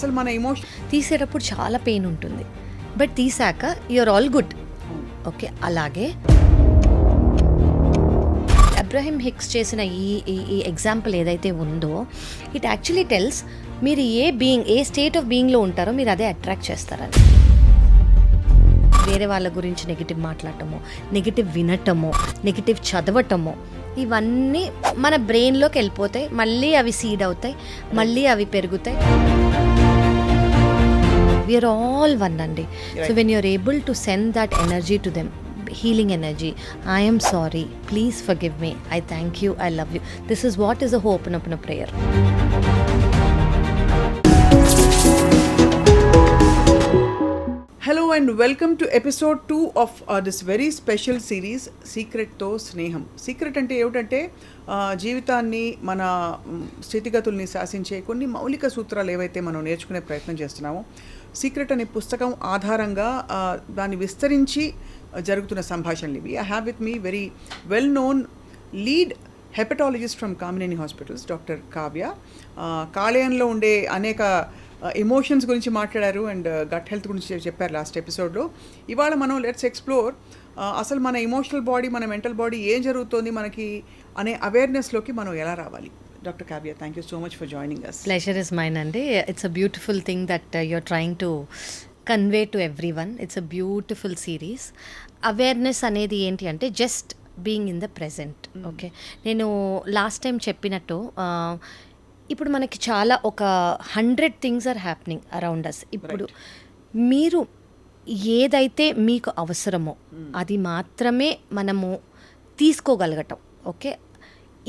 అసలు మన ఎమోషన్ తీసేటప్పుడు చాలా పెయిన్ ఉంటుంది, బట్ తీసాక యూఆర్ ఆల్ గుడ్. ఓకే, అలాగే అబ్రహీం హిక్స్ చేసిన ఈ ఎగ్జాంపుల్ ఏదైతే ఉందో, ఇట్ యాక్చువల్లీ టెల్స్ మీరు ఏ స్టేట్ ఆఫ్ బీయింగ్లో ఉంటారో మీరు అదే అట్రాక్ట్ చేస్తారని. వేరే వాళ్ళ గురించి నెగిటివ్ మాట్లాడటము, నెగిటివ్ వినటము, నెగిటివ్ చదవటము, ఇవన్నీ మన బ్రెయిన్లోకి వెళ్ళిపోతాయి. మళ్ళీ అవి సీడ్ అవుతాయి, మళ్ళీ అవి పెరుగుతాయి. వీఆర్ ఆల్ వన్ అండి. So when you're able to send that energy to them, healing energy, I am sorry, please forgive me, I thank you, I love you, this is what is a open up in a prayer. Hello and welcome to episode 2 of this very special series secret తో స్నేహం. Secret అంటే ఏమిటంటే జీవితాన్ని, మన స్థితిగతుల్ని శాసించే కొన్ని మౌలిక సూత్రాలు ఏవైతే మనం నేర్చుకునే ప్రయత్నం చేస్తున్నామో, సీక్రెట్ అనే పుస్తకం ఆధారంగా దాన్ని విస్తరించి జరుగుతున్న సంభాషణలు ఇవి. I have with me very well known lead hepatologist from Kamineni hospitals, doctor Kavya. కాలేయంలో ఉండే అనేక ఎమోషన్స్ గురించి మాట్లాడారు అండ్ గట్ హెల్త్ గురించి చెప్పారు లాస్ట్ ఎపిసోడ్లో. ఇవాళ మనం లెట్స్ ఎక్స్ప్లోర్ అసలు మన ఎమోషనల్ బాడీ, మన మెంటల్ బాడీ ఏం జరుగుతోంది మనకి అనే అవేర్నెస్లోకి మనం ఎలా రావాలి. Dr. Kavya, thank you so much for joining us. Pleasure is mine, Andy. It's a beautiful thing that you're trying to convey to everyone. It's a beautiful series. Awareness అనేది ఏంటి అంటే just being in the present. Okay, నేను last time చెప్పినట్టు ఇప్పుడు మనకి చాలా ఒక 100 things are happening around us. ఇప్పుడు మీరు ఏదైతే మీకు అవసరమో అది మాత్రమే మనము తీసుకోగలగటం. ఓకే,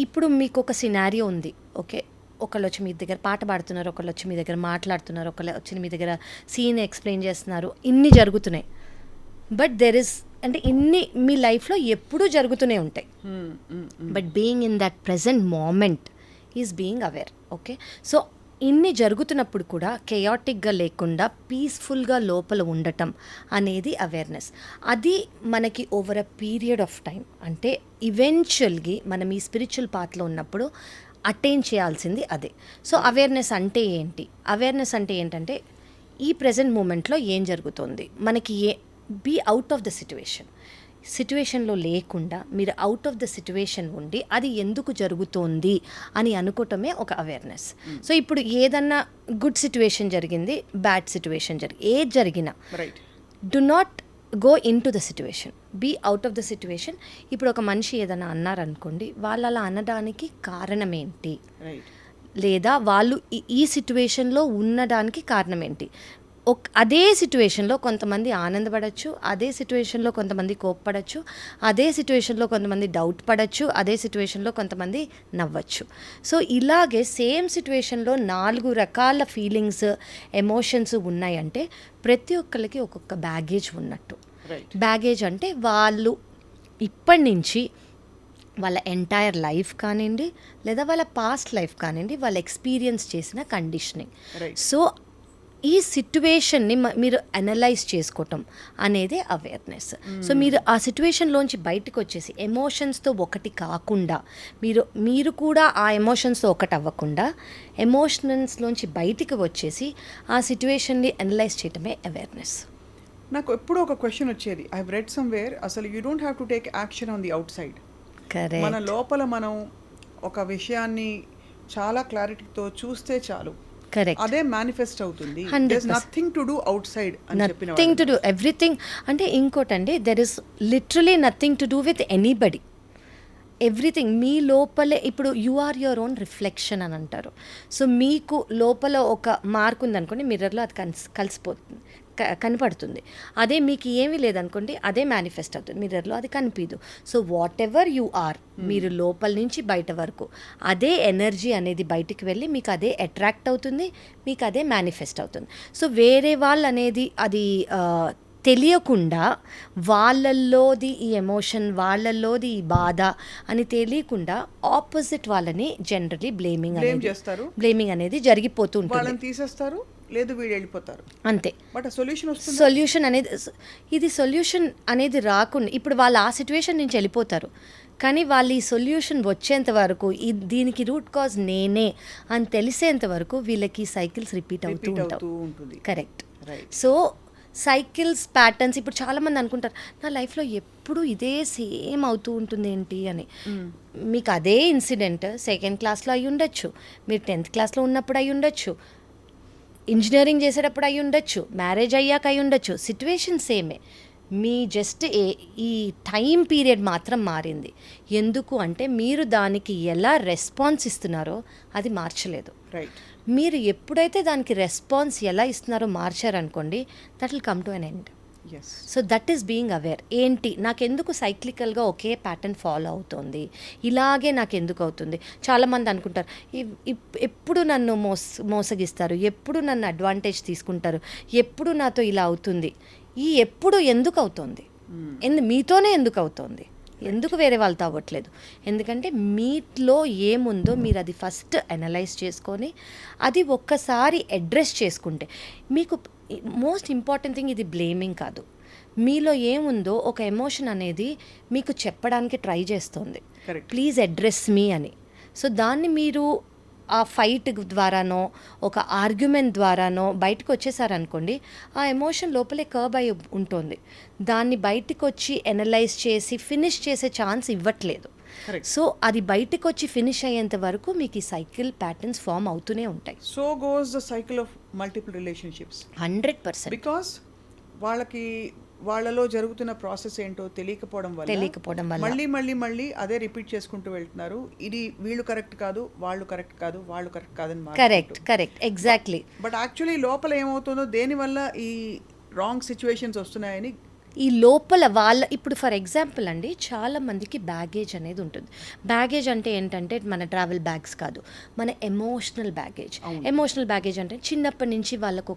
ఇప్పుడు మీకు ఒక సినారియో ఉంది. ఓకే, ఒకళ్ళు వచ్చి మీ దగ్గర పాట పాడుతున్నారు, ఒకళ్ళు వచ్చి మీ దగ్గర మాట్లాడుతున్నారు, ఒకళ్ళు వచ్చి మీ దగ్గర సీన్ ఎక్స్ప్లెయిన్ చేస్తున్నారు, ఇన్ని జరుగుతున్నాయి. బట్ దెర్ ఇస్ అంటే ఇన్ని మీ లైఫ్లో ఎప్పుడూ జరుగుతూనే ఉంటాయి. But being in that present moment is being aware. Okay, so ఇన్ని జరుగుతున్నప్పుడు కూడా కెయాటిక్గా లేకుండా పీస్ఫుల్గా లోపల ఉండటం అనేది అవేర్నెస్. అది మనకి over a period of time, అంటే ఈవెన్చువల్గా మనం ఈ స్పిరిచువల్ పాత్లో ఉన్నప్పుడు అటైన్ చేయాల్సింది అదే. సో అవేర్నెస్ అంటే ఏంటి? అవేర్నెస్ అంటే ఏంటంటే ఈ ప్రజెంట్ మూమెంట్లో ఏం జరుగుతుంది మనకి, బీ అవుట్ ఆఫ్ ద సిట్యువేషన్లో లేకుండా మీరు అవుట్ ఆఫ్ ద సిట్యువేషన్ ఉండి అది ఎందుకు జరుగుతోంది అని అనుకోవటమే ఒక అవేర్నెస్. సో ఇప్పుడు ఏదన్నా గుడ్ సిట్యువేషన్ జరిగింది, బ్యాడ్ సిట్యువేషన్ ఏది జరిగినా do not go in to the situation, be out of the situation. ఇప్పుడు ఒక మనిషి ఏదైనా అన్నారనుకోండి, వాళ్ళు అలా అనడానికి కారణం ఏంటి, లేదా వాళ్ళు ఈ సిట్యువేషన్లో ఉండడానికి కారణం ఏంటి. అదే సిట్యువేషన్లో కొంతమంది ఆనందపడచ్చు, అదే సిట్యువేషన్లో కొంతమంది కోప్పడచ్చు, అదే సిట్యువేషన్లో కొంతమంది డౌట్ పడచ్చు, అదే సిట్యువేషన్లో కొంతమంది నవ్వచ్చు. సో ఇలాగే సేమ్ సిట్యువేషన్లో 4 రకాల ఫీలింగ్స్, ఎమోషన్స్ ఉన్నాయంటే ప్రతి ఒక్కరికి ఒక్కొక్క బ్యాగేజ్ ఉన్నట్టు. బ్యాగేజ్ అంటే వాళ్ళు ఇప్పటి నుంచి వాళ్ళ ఎంటైర్ లైఫ్ కానివ్వండి, లేదా వాళ్ళ పాస్ట్ లైఫ్ కానివ్వండి, వాళ్ళు ఎక్స్పీరియన్స్ చేసిన కండిషనింగ్. సో ఈ సిట్యువేషన్ని మీరు అనలైజ్ చేసుకోవటం అనేది అవేర్నెస్. సో మీరు ఆ సిట్యువేషన్లోంచి బయటకు వచ్చేసి ఎమోషన్స్తో ఒకటి కాకుండా, మీరు కూడా ఆ ఎమోషన్స్తో ఒకటి అవ్వకుండా ఎమోషన్స్లోంచి బయటికి వచ్చేసి ఆ సిట్యువేషన్ని అనలైజ్ చేయటమే అవేర్నెస్. నాకు ఎప్పుడూ ఒక క్వశ్చన్ వచ్చేది, ఐ హావ్ రెడ్ సమ్వేర్, అసలు you don't have to take action on the out side. మన లోపల మనం ఒక విషయాన్ని చాలా క్లారిటీతో చూస్తే చాలు, అదే మేనిఫెస్ట్ అవుతుంది. Nothing to do outside అని చెప్పిన, నథింగ్ టు డూ, ఎవ్రీథింగ్. అంటే ఇంకోటండి, there is literally nothing to do with anybody. Everything మీ లోపలే. ఇప్పుడు you are your own reflection అని అంటారు. సో మీకు లోపల ఒక మార్క్ ఉందనుకోండి, మిర్రర్లో అది కలిసిపోతుంది, కనపడుతుంది. అదే మీకు ఏమీ లేదనుకోండి, అదే మేనిఫెస్ట్ అవుతుంది, మిర్రర్లో అది కనిపించదు. So whatever you are, మీరు లోపల నుంచి బయట వరకు అదే ఎనర్జీ అనేది బయటికి వెళ్ళి మీకు అదే అట్రాక్ట్ అవుతుంది, మీకు అదే మేనిఫెస్ట్ అవుతుంది. సో వేరే వాళ్ళు అనేది అది తెలియకుండా, వాళ్ళల్లోది ఈ ఎమోషన్, వాళ్ళల్లోది ఈ బాధ అని తెలియకుండా ఆపోజిట్ వాళ్ళని జనరలీ బ్లేమింగ్ అనేది జరిగిపోతూ ఉంటుంది. తీసేస్తారు, లేదు వీడు వెళ్ళిపోతారు అంతే. బట్ ఆ సొల్యూషన్ వస్తుంది. సొల్యూషన్ అనేది రాకుండా ఇప్పుడు వాళ్ళు ఆ సిచ్యువేషన్ నుంచి వెళ్ళిపోతారు, కానీ వాళ్ళు ఈ సొల్యూషన్ వచ్చేంత వరకు దీనికి రూట్ కాజ్ నేనే అని తెలిసేంత వరకు వీళ్ళకి సైకిల్స్ రిపీట్ అవుతూ ఉంటుంది. Correct. Right. So cycles patterns ఇప్పుడు చాలామంది అనుకుంటారు నా లైఫ్లో ఎప్పుడు ఇదే సేమ్ అవుతూ ఉంటుంది ఏంటి అని. మీకు అదే ఇన్సిడెంట్ 2nd క్లాస్లో అయి ఉండొచ్చు, మీరు 10th క్లాస్లో ఉన్నప్పుడు అయి ఉండొచ్చు, ఇంజనీరింగ్ చేసేటప్పుడు అయి ఉండొచ్చు, మ్యారేజ్ అయ్యాక అయి ఉండొచ్చు, సిచ్యువేషన్ సేమే. మీ జస్ట్ ఈ టైం పీరియడ్ మాత్రం మారింది. ఎందుకు అంటే మీరు దానికి ఎలా రెస్పాన్స్ ఇస్తున్నారో అది మార్చలేదు. రైట్. మీరు ఎప్పుడైతే దానికి రెస్పాన్స్ ఎలా ఇస్తున్నారో మార్చారనుకోండి, that will come to an end. Yes. So that is being aware. ఏంటి నాకెందుకు సైక్లికల్గా ఒకే ప్యాటర్న్ ఫాలో అవుతుంది, ఇలాగే నాకు ఎందుకు అవుతుంది. చాలామంది అనుకుంటారు ఎప్పుడు నన్ను మోసగిస్తారు, ఎప్పుడు నన్ను అడ్వాంటేజ్ తీసుకుంటారు, ఎప్పుడు నాతో ఇలా అవుతుంది. ఈ ఎప్పుడు ఎందుకు అవుతుంది, మీతోనే ఎందుకు అవుతుంది, ఎందుకు వేరే వాళ్ళతో అవ్వట్లేదు? ఎందుకంటే మీలో ఏముందో మీరు అది ఫస్ట్ అనలైజ్ చేసుకొని అది ఒక్కసారి అడ్రస్ చేసుకుంటే మీకు మోస్ట్ ఇంపార్టెంట్ థింగ్ ఇది బ్లేమింగ్ కాదు. మీలో ఏముందో ఒక ఎమోషన్ అనేది మీకు చెప్పడానికి ట్రై చేస్తుంది, ప్లీజ్ అడ్రస్ మీ అని. సో దాన్ని మీరు ఆ ఫైట్ ద్వారానో ఒక ఆర్గ్యుమెంట్ ద్వారానో బయటకు వచ్చేసారనుకోండి, ఆ ఎమోషన్ లోపలే కర్బ్ అయి ఉంటుంది. దాన్ని బయటకు వచ్చి ఎనలైజ్ చేసి ఫినిష్ చేసే ఛాన్స్ ఇవ్వట్లేదు. సో అది బయటకు వచ్చి ఫినిష్ అయ్యేంత వరకు మీకు ఈ సైకిల్ ప్యాటర్న్స్ ఫామ్ అవుతూనే ఉంటాయి. So goes the cycle of multiple relationships. 100%. Because వాళ్ళలో జరుగుతున్న ప్రాసెస్ ఏంటో తెలియకపోవడం వల్ల మళ్ళీ అదే రిపీట్ చేసుకుంటూ వెళ్తున్నారు. ఇది వీళ్ళు కరెక్ట్ కాదు, వాళ్ళు కరెక్ట్ కాదు, వాళ్ళు కరెక్ట్ కాదని. Correct exactly. బట్ యాక్చువల్లీ లోపల ఏమవుతుందో, దేనివల్ల ఈ రాంగ్ సిచ్యువేషన్స్ వస్తున్నాయని ఈ లోపల ఇప్పుడు ఫర్ ఎగ్జాంపుల్ అండి, చాలా మందికి బ్యాగేజ్ అనేది ఉంటుంది. బ్యాగేజ్ అంటే ఏంటంటే మన ట్రావెల్ బ్యాగ్స్ కాదు, మన ఎమోషనల్ బ్యాగేజ్ అంటే చిన్నప్పటి నుంచి వాళ్ళకు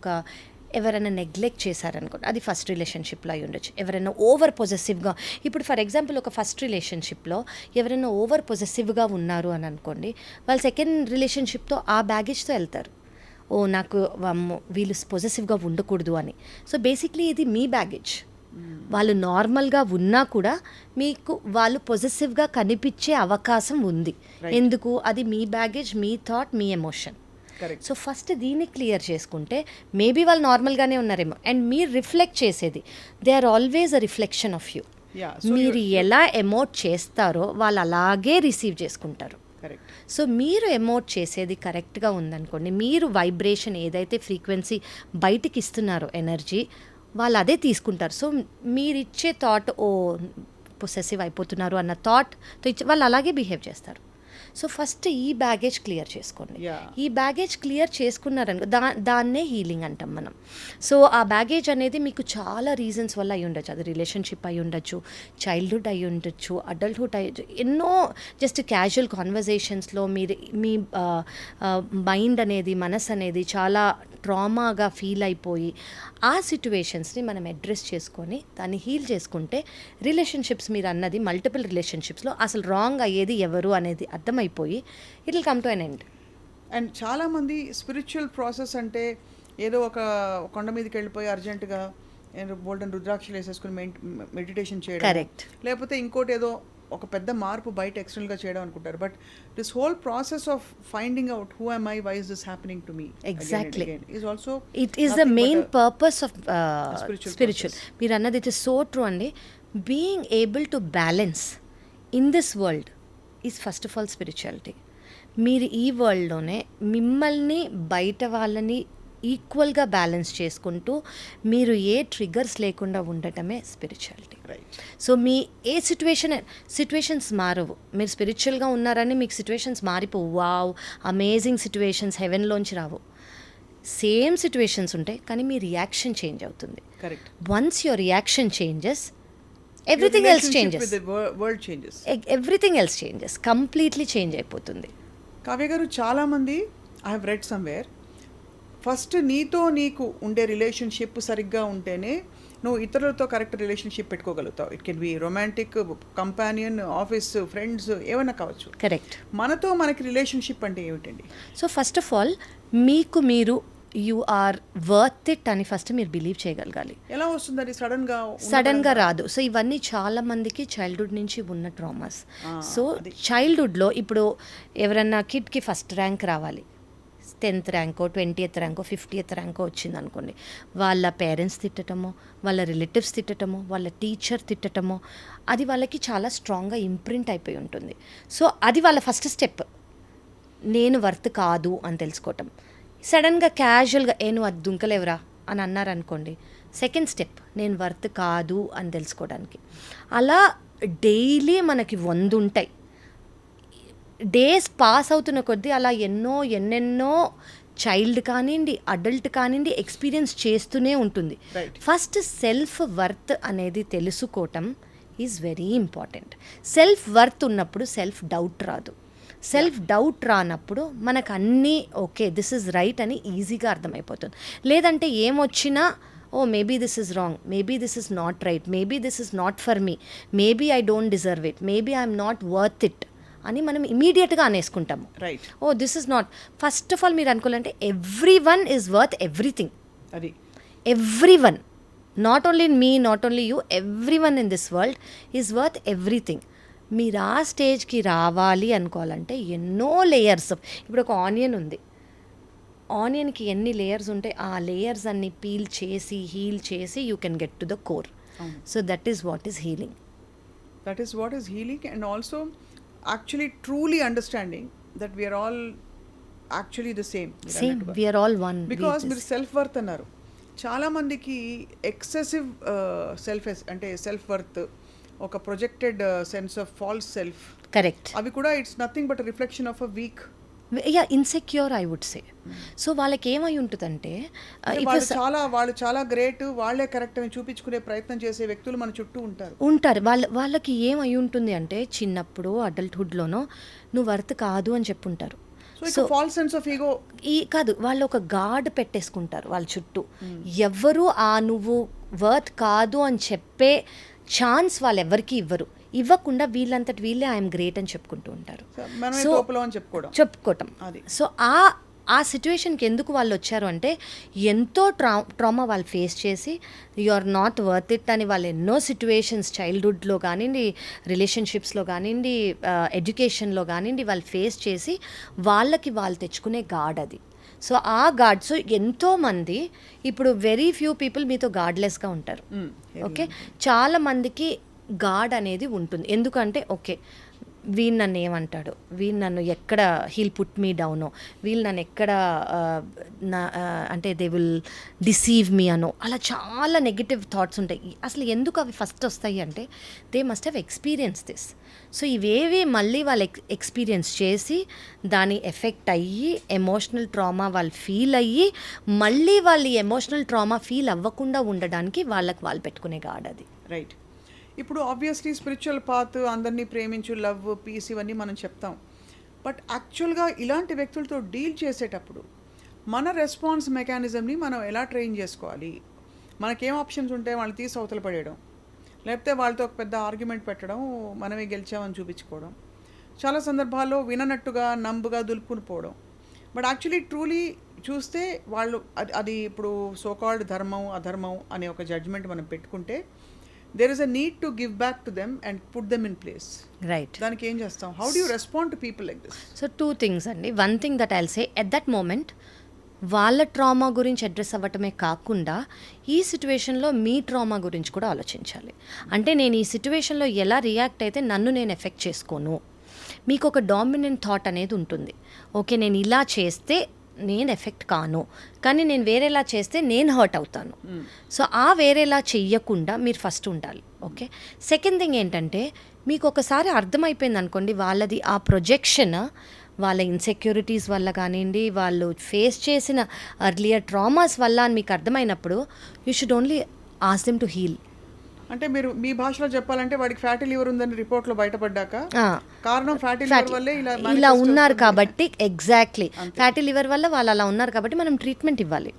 ఎవరైనా నెగ్లెక్ట్ చేశారనుకోండి, అది ఫస్ట్ రిలేషన్షిప్లో అయి ఉండొచ్చు. ఎవరైనా ఓవర్ పొజెసివ్గా, ఇప్పుడు ఫర్ ఎగ్జాంపుల్ ఒక ఫస్ట్ రిలేషన్షిప్లో ఎవరైనా ఓవర్ పొజెసివ్గా ఉన్నారు అని అనుకోండి, వాళ్ళు 2nd రిలేషన్షిప్తో ఆ బ్యాగేజ్తో వెళ్తారు. నాకు వీళ్ళు పొజెసివ్గా ఉండకూడదు అని. సో బేసిక్లీ ఇది మీ బ్యాగేజ్. వాళ్ళు నార్మల్గా ఉన్నా కూడా మీకు వాళ్ళు పొజెసివ్గా కనిపించే అవకాశం ఉంది. ఎందుకు? అది మీ బ్యాగేజ్, మీ థాట్, మీ ఎమోషన్. సో ఫస్ట్ దీన్ని క్లియర్ చేసుకుంటే మేబీ వాళ్ళు నార్మల్గానే ఉన్నారేమో. అండ్ మీరు రిఫ్లెక్ట్ చేసేది, they are always a reflection of you. మీరు ఎలా ఎమోట్ చేస్తారో వాళ్ళు అలాగే రిసీవ్ చేసుకుంటారు. సో మీరు ఎమోట్ చేసేది కరెక్ట్గా ఉందనుకోండి, మీరు వైబ్రేషన్ ఏదైతే ఫ్రీక్వెన్సీ బయటికి ఇస్తున్నారో ఎనర్జీ, వాళ్ళు అదే తీసుకుంటారు. సో మీరు ఇచ్చే థాట్ పొసెసివ్ అయిపోతున్నారు అన్న థాట్తో వాళ్ళు అలాగే బిహేవ్ చేస్తారు. సో ఫస్ట్ ఈ బ్యాగేజ్ క్లియర్ చేసుకోండి. ఈ బ్యాగేజ్ క్లియర్ చేసుకున్నారనుకో దాన్నే హీలింగ్ అంటాం మనం. సో ఆ బ్యాగేజ్ అనేది మీకు చాలా రీజన్స్ వల్ల అయి ఉండొచ్చు. అది రిలేషన్షిప్ అయి ఉండొచ్చు, చైల్డ్హుడ్ అయి ఉండొచ్చు, అడల్ట్హుడ్ అయ్యి ఎన్నో జస్ట్ క్యాజువల్ కాన్వర్జేషన్స్లో మీ మైండ్ అనేది, మనసు అనేది చాలా ట్రామాగా ఫీల్ అయిపోయి ఆ సిచ్యువేషన్స్ని మనం అడ్రస్ చేసుకొని దాన్ని హీల్ చేసుకుంటే రిలేషన్షిప్స్, మీరు అన్నది మల్టిపుల్ రిలేషన్షిప్స్లో అసలు రాంగ్ అయ్యేది ఎవరు అనేది అర్థమైపోయి it will come to an end. And చాలామంది స్పిరిచువల్ ప్రాసెస్ అంటే ఏదో ఒక కొండ మీదకి వెళ్ళిపోయి అర్జెంటుగా బోల్డెన్ రుద్రాక్షలు వేసేసుకుని మెడిటేషన్ చేయడం, కరెక్ట్, లేకపోతే ఇంకోటి ఏదో ఒక పెద్ద మార్పు బయట ఎక్స్టర్నల్గా చేయడం అనుకుంటారు. But this whole process of finding out who am I, why is this happening to me, exactly, is also it is the main purpose of spiritual. మీరు అన్నది ఇట్ ఇస్ సో ట్రూ అండి. Being able to balance in this world is first of all spirituality. మీరు ఈ వరల్డ్లోనే మిమ్మల్ని బయట వాళ్ళని ఈక్వల్గా balance చేసుకుంటూ మీరు ఏ ట్రిగర్స్ లేకుండా ఉండటమే స్పిరిచువాలిటీ. సో మీ ఏ సిచ్యువేషన్స్ మారవు. మీరు స్పిరిచువల్గా ఉన్నారని మీకు సిచ్యువేషన్స్ మారిపోవు. వావ్ అమేజింగ్ సిచ్యువేషన్స్ హెవెన్లోంచి రావు. సేమ్ సిచ్యువేషన్స్ ఉంటాయి, కానీ మీ రియాక్షన్ చేంజ్ అవుతుంది. Once your reaction changes, everything else changes, completely change అయిపోతుంది. కావ్య గారు, చాలామంది I have read somewhere, first నీతో నీకు ఉండే రిలేషన్షిప్ సరిగ్గా ఉంటేనే నువ్వు ఇతరులతో కరెక్ట్ రిలేషన్షిప్ పెట్టుకోగలుగుతావు. It can be romantic, companion, office, friends, ఏమైనా కావచ్చు. కరెక్ట్. మనతో మనకి రిలేషన్షిప్ అంటే ఏమిటండి? సో ఫస్ట్ ఆఫ్ ఆల్ మీకు మీరు యూ ఆర్ వర్త్ ఇట్ అని ఫస్ట్ మీరు బిలీవ్ చేయగలగాలి. ఎలా వస్తుంది అది సడన్గా రాదు. సో ఇవన్నీ చాలా మందికి చైల్డ్హుడ్ నుంచి ఉన్న ట్రామాస్. సో చైల్డ్హుడ్లో ఇప్పుడు ఎవరన్నా కిడ్కి ఫస్ట్ ర్యాంక్ రావాలి, 10th ర్యాంకో 20th ర్యాంకో 50th ర్యాంకో వచ్చింది అనుకోండి, వాళ్ళ పేరెంట్స్ తిట్టటమో, వాళ్ళ రిలేటివ్స్ తిట్టటమో, వాళ్ళ టీచర్ తిట్టటమో, అది వాళ్ళకి చాలా స్ట్రాంగ్గా ఇంప్రింట్ అయిపోయి ఉంటుంది. సో అది వాళ్ళ ఫస్ట్ స్టెప్, నేను వర్త్ కాదు అని తెలుసుకోవటం. సడన్గా క్యాజువల్గా నువ్వు అది దుంకలేవరా అని అన్నారనుకోండి, సెకండ్ స్టెప్ నేను వర్త్ కాదు అని తెలుసుకోవడానికి. అలా డైలీ మనకి 100 ఉంటాయి. డేస్ పాస్ అవుతున్న కొద్దీ అలా ఎన్నెన్నో చైల్డ్ కానివ్వండి, అడల్ట్ కానివ్వండి ఎక్స్పీరియన్స్ చేస్తూనే ఉంటుంది. ఫస్ట్ సెల్ఫ్ వర్త్ అనేది తెలుసుకోవటం is very important. Self worth ఉన్నప్పుడు సెల్ఫ్ డౌట్ రాదు. సెల్ఫ్ డౌట్ రానప్పుడు మనకు అన్నీ ఓకే దిస్ ఇస్ రైట్ అని ఈజీగా అర్థమైపోతుంది. లేదంటే ఏమొచ్చినా maybe this is wrong, maybe this is not right, maybe this is not for me, maybe I don't deserve it, maybe I'm not worth it అని మనం ఇమీడియట్గా అనేసుకుంటాము. This is not. First of all మీరు అనుకోవాలంటే every one is worth everything. అది every one, not only మీ, not only you, every one in this world is worth everything. మీరు ఆ స్టేజ్కి రావాలి అనుకోవాలంటే ఎన్నో లేయర్స్. ఇప్పుడు ఒక ఆనియన్ ఉంది, ఆనియన్కి ఎన్ని లేయర్స్ ఉంటాయి, ఆ లేయర్స్ అన్ని పీల్ చేసి హీల్ చేసి you can get to the core. So that is what is healing. That is what is healing. And also actually truly understanding that we are all actually the same, we are all one, because మీరు self worth అన్నారు. చాలా మందికి excessive అంటే self worth, ఒక projected sense of false self, correct, అవి కూడా it's nothing but reflection of a weak, insecure I would say. So వాళ్ళకి ఏమై ఉంటుందంటే వాళ్ళు చాలా గ్రేట్, వాళ్ళే కరెక్ట్ అని చూపించుకునే ప్రయత్నం చేసే వ్యక్తులు మన చుట్టూ ఉంటారు. వాళ్ళకి ఏమై ఉంటుంది అంటే చిన్నప్పుడు అడల్ట్హుడ్లోనో నువ్వు వర్త్ కాదు అని చెప్పుంటారు. So false sense of ego కాదు, వాళ్ళు ఒక గార్డ్ పెట్టేసుకుంటారు వాళ్ళ చుట్టూ. ఎవరు నువ్వు వర్త్ కాదు అని చెప్పే ఛాన్స్ వాళ్ళు ఎవరికి ఇవ్వకుండా వీళ్ళంతటి వీళ్ళే ఐఎమ్ గ్రేట్ అని చెప్పుకుంటూ ఉంటారు. సో చెప్పుకోవటం. సో ఆ సిచ్యువేషన్కి ఎందుకు వాళ్ళు వచ్చారు అంటే ఎంతో ట్రామా వాళ్ళు ఫేస్ చేసి you are not worth it అని వాళ్ళు ఎన్నో సిచ్యువేషన్స్ చైల్డ్హుడ్లో కానివ్వండి, రిలేషన్షిప్స్లో కానివ్వండి, ఎడ్యుకేషన్లో కానివ్వండి వాళ్ళు ఫేస్ చేసి వాళ్ళకి వాళ్ళు తెచ్చుకునే గాడ్ అది. సో ఆ గాడ్, సో ఎంతోమంది ఇప్పుడు వెరీ ఫ్యూ పీపుల్ మీతో గాడ్లెస్గా ఉంటారు. ఓకే, చాలా మందికి గాడ్ అనేది ఉంటుంది. ఎందుకంటే ఓకే వీళ్ళు నన్ను ఏమంటాడు, వీళ్ళు నన్ను ఎక్కడ హీల్ పుట్ మీ డౌనో, వీళ్ళు నన్ను ఎక్కడ అంటే దే విల్ డిసీవ్ మీ అనో, అలా చాలా నెగిటివ్ థాట్స్ ఉంటాయి. అసలు ఎందుకు అవి ఫస్ట్ వస్తాయి అంటే they must have experience this. So ఇవేవి మళ్ళీ వాళ్ళు ఎక్స్పీరియన్స్ చేసి దాని ఎఫెక్ట్ అయ్యి ఎమోషనల్ ట్రామా వాళ్ళు ఫీల్ అయ్యి మళ్ళీ వాళ్ళు ఎమోషనల్ ట్రామా ఫీల్ అవ్వకుండా ఉండడానికి వాళ్ళకి వాళ్ళు పెట్టుకునే గాడ్ అది. రైట్. ఇప్పుడు ఆబ్వియస్లీ స్పిరిచువల్ పాత్, అందరినీ ప్రేమించు, లవ్, పీస్, ఇవన్నీ మనం చెప్తాం. బట్ యాక్చువల్గా ఇలాంటి వ్యక్తులతో డీల్ చేసేటప్పుడు మన రెస్పాన్స్ మెకానిజంని మనం ఎలా ట్రైన్ చేసుకోవాలి? మనకేం ఆప్షన్స్ ఉంటాయి? వాళ్ళని తీసి అవతల పడేయడం, లేకపోతే వాళ్ళతో ఒక పెద్ద ఆర్గ్యుమెంట్ పెట్టడం, మనమే గెలిచామని చూపించుకోవడం, చాలా సందర్భాల్లో విననట్టుగా నంబుగా దులుపుకుని పోవడం. బట్ యాక్చువల్లీ ట్రూలీ చూస్తే వాళ్ళు అది ఇప్పుడు సోకాల్డ్ ధర్మం అధర్మం అనే ఒక జడ్జ్మెంట్ మనం పెట్టుకుంటే there is a need to give back to them and put them in place. Right. దానికి ఏం చేస్తాం? How do you respond to people like this? So two things అండి. One thing that I'll say, at that moment వాళ్ళ trauma గురించి address అవ్వటమే కాకుండా ఈ సిచ్యువేషన్లో మీ trauma గురించి కూడా ఆలోచించాలి. అంటే నేను ఈ సిచ్యువేషన్లో ఎలా రియాక్ట్ అయితే నన్ను నేను ఎఫెక్ట్ చేసుకోను. మీకు ఒక డామినెంట్ థాట్ అనేది ఉంటుంది. ఓకే నేను ఇలా చేస్తే నేను ఎఫెక్ట్ కాను, కానీ నేను వేరేలా చేస్తే నేను హర్ట్ అవుతాను. సో ఆ వేరేలా చెయ్యకుండా మీరు ఫస్ట్ ఉండాలి. ఓకే, సెకండ్ థింగ్ ఏంటంటే మీకు ఒకసారి అర్థమైపోయింది అనుకోండి వాళ్ళది ఆ ప్రొజెక్షన్ వాళ్ళ ఇన్సెక్యూరిటీస్ వల్ల కానివ్వండి, వాళ్ళు ఫేస్ చేసిన అర్లియర్ ట్రామాస్ వల్ల అని మీకు అర్థమైనప్పుడు you should only ask them to heal. అంటే మీరు మీ భాషలో చెప్పాలంటే వాడికి ఫ్యాటీ లివర్ ఉందని రిపోర్ట్లో బయటపడ్డాక కారణం ఫ్యాటీ లివర్ వల్లే ఇలా ఉన్నారు కాబట్టి, ఎగ్జాక్ట్లీ ఫ్యాటీ లివర్ వల్ల వాళ్ళు అలా ఉన్నారు కాబట్టి మనం ట్రీట్మెంట్ ఇవ్వాలి.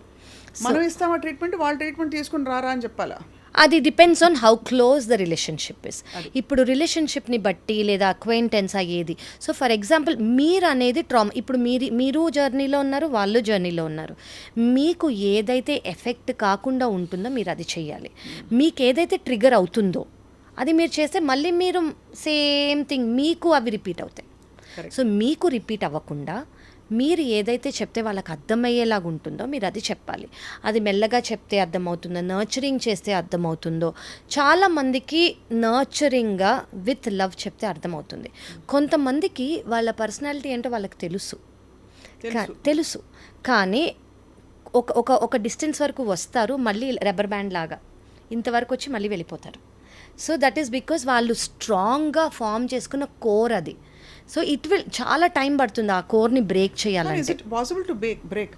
మనం ఇస్తామా ట్రీట్మెంట్? వాళ్ళు ట్రీట్మెంట్ తీసుకుని రారా అని చెప్పాలా? అది depends on how close the relationship is. ఇప్పుడు రిలేషన్షిప్ని బట్టి లేదా అక్వైంటెన్స్ అయ్యేది. సో ఫర్ ఎగ్జాంపుల్ మీరు అనేది ట్రామా, ఇప్పుడు మీరు జర్నీలో ఉన్నారు, వాళ్ళు జర్నీలో ఉన్నారు. మీకు ఏదైతే ఎఫెక్ట్ కాకుండా ఉంటుందో మీరు అది చేయాలి. మీకు ఏదైతే ట్రిగర్ అవుతుందో అది మీరు చేస్తే మళ్ళీ మీరు సేమ్ థింగ్ మీకు అవి రిపీట్ అవుతాయి. సో మీకు రిపీట్ అవ్వకుండా మీరు ఏదైతే చెప్తే వాళ్ళకి అర్థమయ్యేలాగా ఉంటుందో మీరు అది చెప్పాలి. అది మెల్లగా చెప్తే అర్థమవుతుందో, నర్చరింగ్ చేస్తే అర్థమవుతుందో. చాలామందికి నర్చరింగ్గా విత్ లవ్ చెప్తే అర్థమవుతుంది. కొంతమందికి వాళ్ళ పర్సనాలిటీ ఏంటో వాళ్ళకి తెలుసు కానీ ఒక డిస్టెన్స్ వరకు వస్తారు, మళ్ళీ రబ్బర్ బ్యాండ్ లాగా ఇంతవరకు వచ్చి మళ్ళీ వెళ్ళిపోతారు. సో దట్ ఈస్ బికాజ్ వాళ్ళు స్ట్రాంగ్గా ఫామ్ చేసుకున్న కోర్ అది. సో ఇట్ విల్ చాలా టైం పడుతుంది ఆ కోర్ని బ్రేక్ చేయాలంటే. Is it possible to break?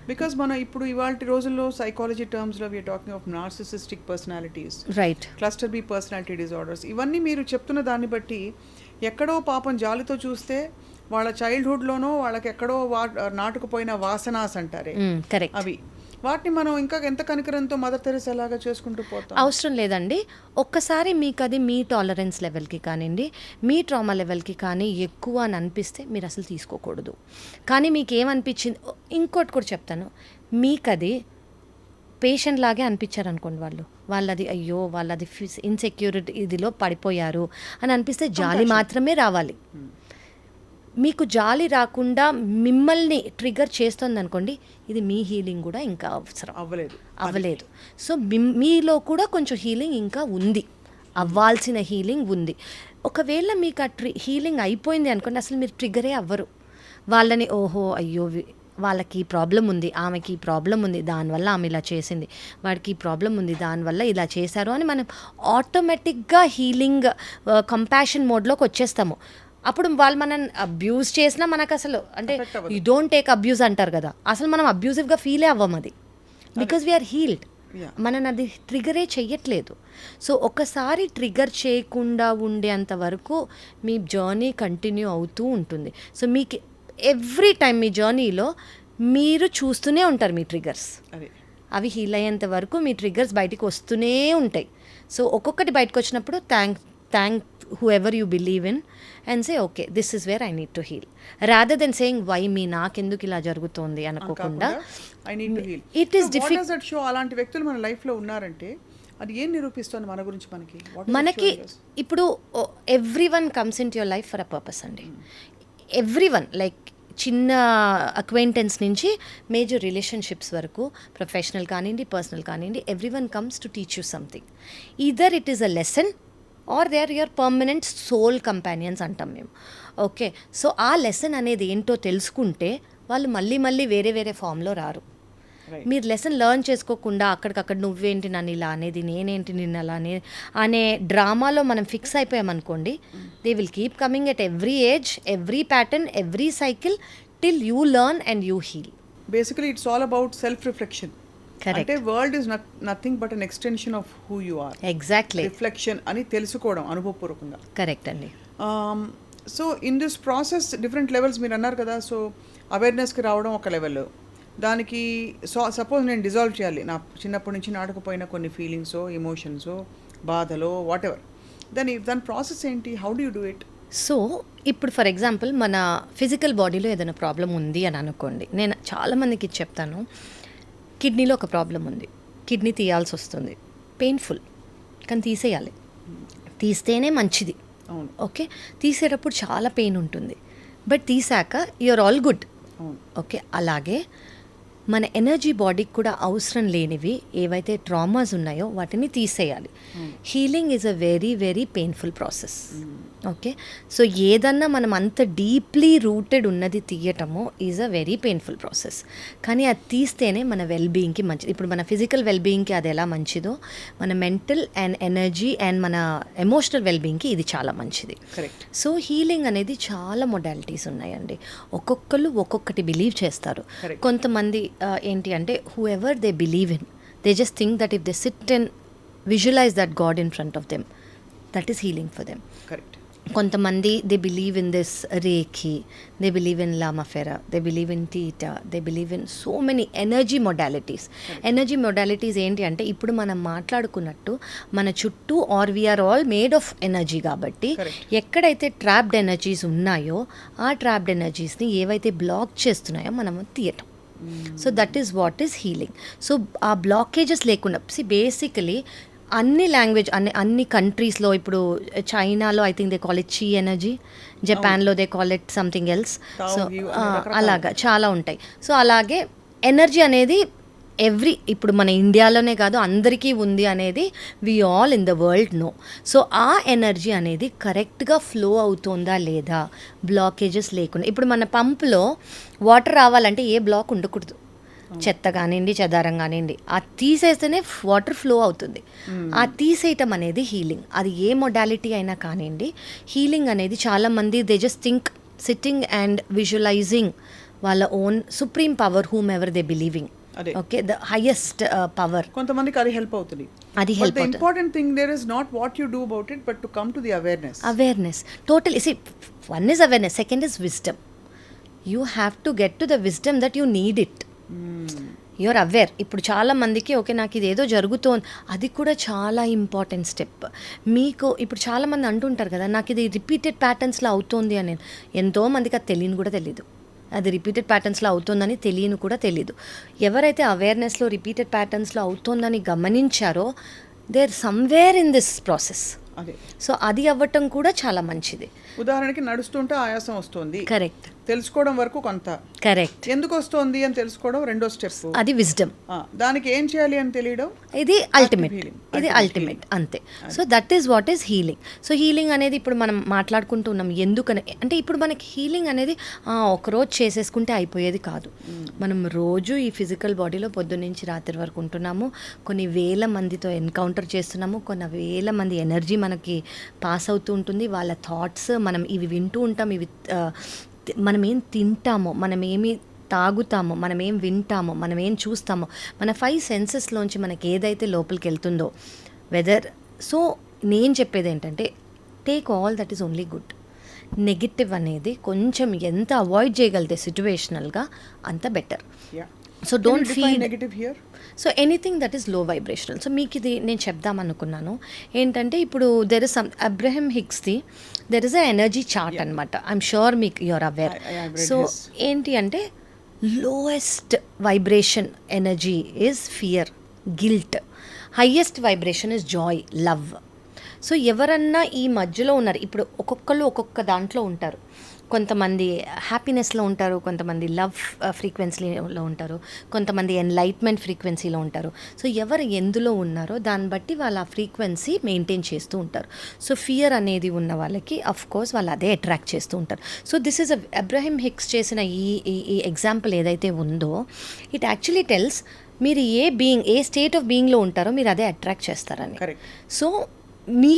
Because మనం ఇప్పుడు ఇవాళ రోజుల్లో సైకాలజీ టర్మ్స్లో we are talking of narcissistic personalities, right, cluster B personality disorders. ఇవన్నీ మీరు చెప్తున్న దాన్ని బట్టి ఎక్కడో పాపం జాలితో చూస్తే వాళ్ళ చైల్డ్హుడ్లోనో వాళ్ళకి ఎక్కడో నాటుకుపోయిన వాసనాస్ అంటారే, కరెక్ట్, అవి వాటిని మనం ఇంకా ఎంత కనికరంతో మదర్ తెరెసా లాగా చేసుకుంటూ పోతాం. అవసరం లేదండి. ఒక్కసారి మీకు అది మీ టాలరెన్స్ లెవెల్కి కానివ్వండి, మీ ట్రామా లెవెల్కి కానీ ఎక్కువ అని అనిపిస్తే మీరు అసలు తీసుకోకూడదు. కానీ మీకు ఏమనిపించింది, ఇంకోటి కూడా చెప్తాను, మీకు అది పేషెంట్ లాగే అనిపించారు అనుకోండి, వాళ్ళది అయ్యో వాళ్ళది ఇన్సెక్యూరిటీ ఇదిలో పడిపోయారు అని అనిపిస్తే జాలి మాత్రమే రావాలి. మీకు జాలి రాకుండా మిమ్మల్ని ట్రిగర్ చేస్తుంది అనుకోండి, ఇది మీ హీలింగ్ కూడా ఇంకా అవసరం అవ్వలేదు. సో మీలో కూడా కొంచెం హీలింగ్ ఇంకా ఉంది, అవ్వాల్సిన హీలింగ్ ఉంది. ఒకవేళ మీకు ఆ హీలింగ్ అయిపోయింది అనుకోండి, అసలు మీరు ట్రిగరే అవ్వరు. వాళ్ళని ఓహో అయ్యో వాళ్ళకి ప్రాబ్లం ఉంది, ఆమెకి ప్రాబ్లం ఉంది, దానివల్ల ఆమె ఇలా చేసింది, వాడికి ప్రాబ్లం ఉంది, దానివల్ల ఇలా చేశారు అని మనం ఆటోమేటిక్గా హీలింగ్ కంపాషన్ మోడ్లోకి వచ్చేస్తాము. అప్పుడు వాళ్ళు మనం అబ్యూజ్ చేసినా మనకు అసలు అంటే యూ డోంట్ టేక్ అబ్యూజ్ అంటారు కదా, అసలు మనం అబ్యూజివ్గా ఫీలే అవ్వం అది, బికాజ్ వీఆర్ హీల్డ్. మనం అది ట్రిగరే చెయ్యట్లేదు. సో ఒకసారి ట్రిగర్ చేయకుండా ఉండేంత వరకు మీ జర్నీ కంటిన్యూ అవుతూ ఉంటుంది. సో మీకు ఎవ్రీ టైం మీ జర్నీలో మీరు చూస్తూనే ఉంటారు మీ ట్రిగర్స్, అవి హీల్ అయ్యేంత వరకు మీ ట్రిగర్స్ బయటికి వస్తూనే ఉంటాయి. సో ఒక్కొక్కటి బయటకు వచ్చినప్పుడు thank whoever you believe in and say okay this is where I need to heal, rather than saying why me, నాకెందుకు ఇలా జరుగుతోంది అనుకోకుండా I need to heal. It is difficult. What does that show? అలాంటి వ్యక్తులు మన లైఫ్లో ఉన్నారంటే అది ఏం నిరూపిస్తుంది మన గురించి? మనకి ఇప్పుడు everyone comes in to your life for a purpose అండి. ఎవ్రీవన్, లైక్ చిన్న అక్వైంటెన్స్ నుంచి మేజర్ రిలేషన్షిప్స్ వరకు, ప్రొఫెషనల్ కానివ్వండి, పర్సనల్ కానివ్వండి, everyone comes to teach you something. Either it is a lesson or they are your permanent soul companions అంటాం మేము. Okay, so ఆ lesson అనేది ఏంటో తెలుసుకుంటే వాళ్ళు మళ్ళీ వేరే ఫామ్లో రారు. మీరు లెసన్ లెర్న్ చేసుకోకుండా అక్కడికక్కడ నువ్వేంటి నన్ను ఇలా అనేది, నేనేంటి నిన్ను అలా అనే డ్రామాలో మనం ఫిక్స్ అయిపోయామనుకోండి, they will keep coming at every age, every pattern, every cycle till you learn and you heal. Basically it's all about self reflection. అంటే world is nothing but an extension of who you are. Exactly, reflection అని తెలుసుకోవడం అనుభవపూర్వకంగా. Correct అండి. So in this process different levels మీరు అన్నారు కదా. So అవేర్నెస్కి రావడం ఒక లెవెల్, దానికి సపోజ్ నేను డిజాల్వ్ చేయాలి నా చిన్నప్పటి నుంచి నాటుకుపోయిన కొన్ని ఫీలింగ్సో, ఎమోషన్సో, బాధలో, వాట్ ఎవర్, దాని ప్రాసెస్ ఏంటి? How do you do it? So ఇప్పుడు ఫర్ ఎగ్జాంపుల్ మన ఫిజికల్ బాడీలో ఏదైనా ప్రాబ్లం ఉంది అని అనుకోండి, నేను చాలామందికి చెప్తాను, కిడ్నీలో ఒక ప్రాబ్లం ఉంది, కిడ్నీ తీయాల్సి వస్తుంది, పెయిన్ఫుల్, కానీ తీసేయాలి, తీస్తేనే మంచిది. ఓకే, తీసేటప్పుడు చాలా పెయిన్ ఉంటుంది, బట్ తీసాక యూఆర్ ఆల్ గుడ్. ఓకే, అలాగే మన ఎనర్జీ బాడీకి కూడా అవసరం లేనివి ఏవైతే ట్రామాస్ ఉన్నాయో వాటిని తీసేయాలి. Healing is a very painful process. Okay, so ఏదన్నా మనం అంత డీప్లీ రూటెడ్ ఉన్నది తీయటము is a very painful process. కానీ అది తీస్తేనే మన వెల్బీయింగ్కి మంచిది. ఇప్పుడు మన ఫిజికల్ వెల్బీయింగ్కి అది ఎలా మంచిదో, మన మెంటల్ అండ్ ఎనర్జీ అండ్ మన ఎమోషనల్ వెల్బీయింగ్కి ఇది చాలా మంచిది. సో హీలింగ్ అనేది చాలా మొడాలిటీస్ ఉన్నాయండి. ఒక్కొక్కరు ఒక్కొక్కటి బిలీవ్ చేస్తారు. కొంతమంది ఏంటి అంటే whoever they believe in, they just think that if they sit and visualise that god in front of them, that is healing for them. Correct. కొంతమంది they believe in this reiki, they believe in లామఫెరా, they believe in theta, they believe in so many energy modalities. Energy modalities ఏంటి అంటే ఇప్పుడు మనం మాట్లాడుకున్నట్టు మన చుట్టూ or we are all made of energy కాబట్టి ఎక్కడైతే ట్రాప్డ్ ఎనర్జీస్ ఉన్నాయో ఆ ట్రాప్డ్ ఎనర్జీస్ని ఏవైతే బ్లాక్ చేస్తున్నాయో మనము తీయటం. So that is what is healing. So ఆ బ్లాకేజెస్ లేకుండా బేసికలీ అన్ని లాంగ్వేజ్ అన్ని కంట్రీస్లో ఇప్పుడు చైనాలో I think they call it చీ ఎనర్జీ, జపాన్లో they call it something else. So అలాగా చాలా ఉంటాయి. సో అలాగే ఎనర్జీ అనేది ఇప్పుడు మన ఇండియాలోనే కాదు అందరికీ ఉంది అనేది we all in the world know. So ఆ ఎనర్జీ అనేది కరెక్ట్గా ఫ్లో అవుతుందా లేదా, బ్లాకేజెస్ లేకుండా. ఇప్పుడు మన పంపులో వాటర్ రావాలంటే ఏ బ్లాక్ ఉండకూడదు, చెత్త కానివ్వండి చెదారం కానివ్వండి, ఆ తీసేస్తేనే వాటర్ ఫ్లో అవుతుంది. ఆ తీసేయటం అనేది హీలింగ్. అది ఏ మొడాలిటీ అయినా కానివ్వండి, హీలింగ్ అనేది చాలామంది they just think sitting and visualising వాళ్ళ own supreme power whomever they believing. Okay, the highest power. కొంతమందికి అది హెల్ప్ అవుతుంది. అది హెల్ప్ అవుతుంది. Important thing there is not what you do about it but to come to the awareness. Total see one is awareness, second is wisdom. You have to get to the wisdom that you need it. You're aware. ఇప్పుడు చాలా మందికి okay నాకు ఇది ఏదో జరుగుతోంది, అది కూడా చాలా ఇంపార్టెంట్ స్టెప్. మీకు ఇప్పుడు చాలామంది అంటుంటారు కదా నాకు ఇది రిపీటెడ్ ప్యాటర్న్స్లో అవుతోంది అని. ఎంతోమందికి అది తెలియని కూడా తెలీదు, అది రిపీటెడ్ ప్యాటర్న్స్లో అవుతుందని తెలియని కూడా తెలీదు. ఎవరైతే అవేర్నెస్లో రిపీటెడ్ ప్యాటర్న్స్లో అవుతోందని గమనించారో they are somewhere in this process. So అది అవ్వటం కూడా చాలా మంచిది. ఉదాహరణకి నడుస్తుంటే ఆయాసం వస్తుంది, కరెక్ట్, తెలుసుకోవడం వరకు కొంత, కరెక్ట్, ఎందుకు వస్తుంది అని తెలుసుకోవడం రెండో స్టెప్, అది విజ్డమ్. దానికి ఏం చేయాలి అని తెలియడం, ఇది అల్టిమేట్ అంతే. So that is what is healing. So healing అనేది ఇప్పుడు మనం మాట్లాడుకుంటున్నాం ఎందుకని అంటే ఇప్పుడు మనకి హీలింగ్ అనేది ఒకరోజు చేసేసుకుంటే అయిపోయేది కాదు. మనం రోజు ఈ ఫిజికల్ బాడీలో పొద్దున్నుంచి రాత్రి వరకు ఉంటున్నాము, కొన్ని వేల మందితో ఎన్కౌంటర్ చేస్తున్నాము, కొన్ని వేల మంది ఎనర్జీ మనకి పాస్ అవుతూ ఉంటుంది, వాళ్ళ థాట్స్ మనం ఇవి వింటూ ఉంటాం, ఇవి మనం ఏం తింటామో, మనం ఏమి తాగుతామో, మనం ఏం వింటామో, మనం ఏం చూస్తామో, మన 5 సెన్సెస్లోంచి మనకి ఏదైతే లోపలికి వెళ్తుందో వెదర్. సో నేను చెప్పేది ఏంటంటే take all that is only good. Negative అనేది కొంచెం ఎంత అవాయిడ్ చేయగలితే సిచ్యువేషనల్గా అంత better. So don't feel negative here. So anything that is low vibrational. So మీకు ఇది నేను చెప్దామనుకున్నాను ఏంటంటే ఇప్పుడు దెర్ ఇస్ అబ్రహం హిగ్స్ది there is a energy chart అనమాట. ఐఎమ్ షూర్ మీకు యూఆర్ అవేర్. సో ఏంటి అంటే lowest vibration energy is fear, guilt. Highest vibration is joy, love. So ఎవరన్నా ఈ మధ్యలో ఉన్నారు, ఇప్పుడు ఒక్కొక్కళ్ళు ఒక్కొక్క దాంట్లో ఉంటారు. కొంతమంది హ్యాపీనెస్లో ఉంటారు, కొంతమంది లవ్ ఫ్రీక్వెన్సీలో ఉంటారు, కొంతమంది ఎన్లైట్మెంట్ ఫ్రీక్వెన్సీలో ఉంటారు. సో ఎవరు ఎందులో ఉన్నారో దాన్ని బట్టి వాళ్ళ ఫ్రీక్వెన్సీ మెయింటైన్ చేస్తూ ఉంటారు. సో ఫియర్ అనేది ఉన్న వాళ్ళకి అఫ్ కోర్స్ వాళ్ళు అదే అట్రాక్ట్ చేస్తూ ఉంటారు. So this is Abraham Higgs చేసిన ఈ ఎగ్జాంపుల్ ఏదైతే ఉందో ఇట్ యాక్చువల్లీ టెల్స్ మీరు ఏ స్టేట్ ఆఫ్ బీయింగ్లో ఉంటారో మీరు అదే అట్రాక్ట్ చేస్తారని. సో మీ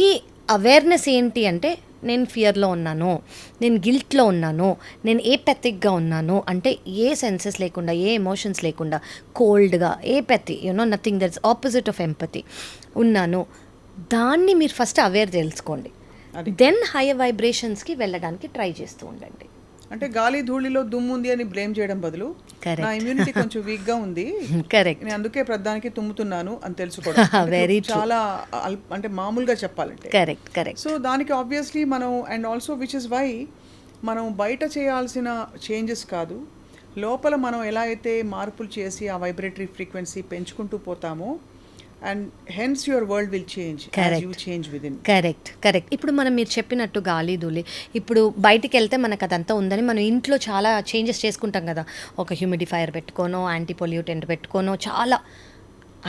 అవేర్నెస్ ఏంటి అంటే నేను ఫియర్లో ఉన్నాను, నేను గిల్ట్లో ఉన్నాను, నేను ఏపెథిక్గా ఉన్నాను అంటే ఏ సెన్సెస్ లేకుండా, ఏ ఎమోషన్స్ లేకుండా, కోల్డ్గా, apathy nothing that's opposite of empathy ఉన్నాను. దాన్ని మీరు ఫస్ట్ అవేర్ తెలుసుకోండి, దెన్ హైయర్ వైబ్రేషన్స్కి వెళ్ళడానికి ట్రై చేస్తూ ఉండండి. అంటే గాలి ధూళిలో దుమ్ము ఉంది అని బ్లేమ్ చేయడం బదులు నా ఇమ్యూనిటీ కొంచెం వీక్ గా ఉంది, కరెక్ట్, నేను అందుకే ప్రధానికి తుమ్ముతున్నాను అని తెలుసుకోవడం చాలా అంటే మామూలుగా చెప్పాలంటే కరెక్ట్. సో దానికి ఆబ్వియస్లీ మనం and also which is why మనం బయట చేయాల్సిన చేంజెస్ కాదు, లోపల మనం ఎలా అయితే మార్పులు చేసి ఆ వైబ్రేటరీ ఫ్రీక్వెన్సీ పెంచుకుంటూ పోతామో and hence your world will change as you change within. Correct. ఇప్పుడు మనం మీరు చెప్పినట్టు గాలి ధూళి ఇప్పుడు బయటికి వెళ్తే మనకు అదంతా ఉందని మనం ఇంట్లో చాలా చేంజెస్ చేసుకుంటాం కదా, ఒక హ్యూమిడిఫైయర్ పెట్టుకోనో, యాంటీ పొల్యూటెంట్ పెట్టుకోనో, చాలా